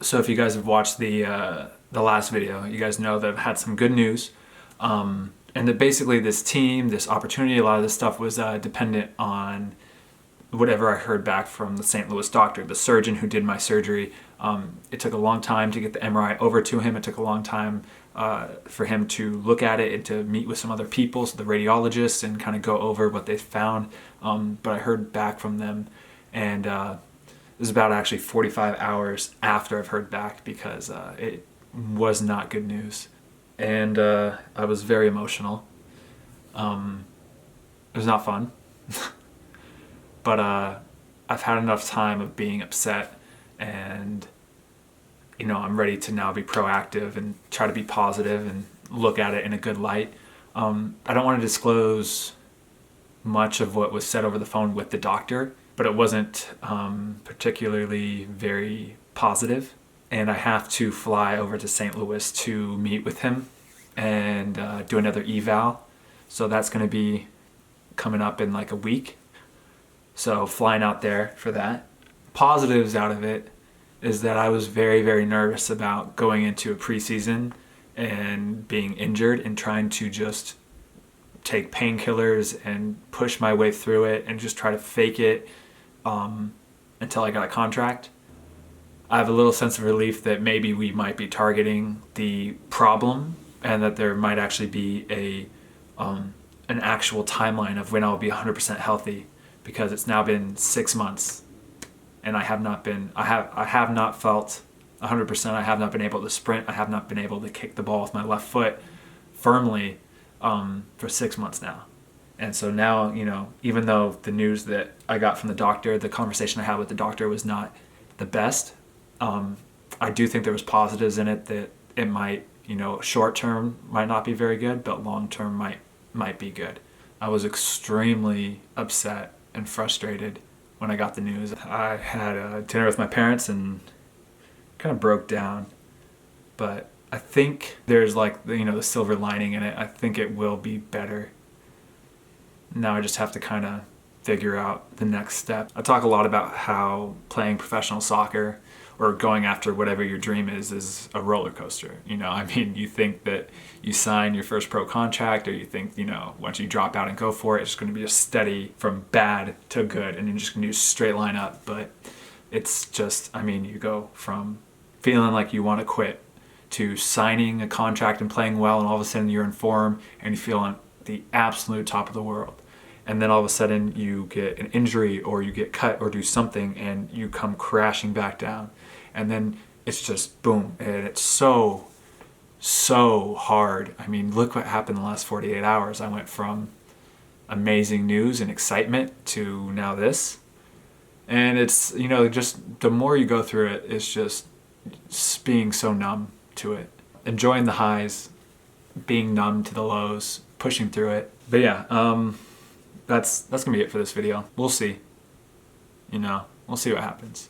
So if you guys have watched the last video, you guys know that I've had some good news, and that basically this team, this opportunity, a lot of this stuff was dependent on whatever I heard back from the St. Louis doctor, the surgeon who did my surgery. It took a long time to get the MRI over to him. It took a long time for him to look at it and to meet with some other people, so the radiologists, and kind of go over what they found. But I heard back from them, and it was about actually 45 hours after I've heard back, because it was not good news. And I was very emotional. It was not fun. But I've had enough time of being upset, and I'm ready to now be proactive and try to be positive and look at it in a good light. I don't want to disclose much of what was said over the phone with the doctor, but it wasn't particularly very positive. And I have to fly over to St. Louis to meet with him and do another eval. So that's going to be coming up in like a week. So flying out there for that. Positives out of it is that I was very, very nervous about going into a preseason and being injured and trying to just take painkillers and push my way through it and just try to fake it until I got a contract. I have a little sense of relief that maybe we might be targeting the problem, and that there might actually be an actual timeline of when I'll be 100% healthy, because it's now been 6 months and I have not felt 100%. I have not been able to sprint. I have not been able to kick the ball with my left foot firmly for 6 months now. And so now, even though the news that I got from the doctor, the conversation I had with the doctor was not the best, I do think there was positives in it, that it might, short term might not be very good, but long term might be good. I was extremely upset and frustrated when I got the news. I had dinner with my parents and kind of broke down, but I think there's the silver lining in it. I think it will be better. Now I just have to kind of figure out the next step. I talk a lot about how playing professional soccer or going after whatever your dream is a roller coaster. You think that you sign your first pro contract, or you think, once you drop out and go for it, it's going to be just steady from bad to good, and you're just going to do a straight line up. But it's just, you go from feeling like you want to quit to signing a contract and playing well, and all of a sudden you're in form and you feel on the absolute top of the world. And then all of a sudden you get an injury, or you get cut, or do something, and you come crashing back down. And then it's just boom. And it's so hard. Look what happened in the last 48 hours. I went from amazing news and excitement to now this. And it's, just the more you go through it, it's just being so numb to it. Enjoying the highs, being numb to the lows, pushing through it. But yeah, that's gonna be it for this video. We'll see. We'll see what happens.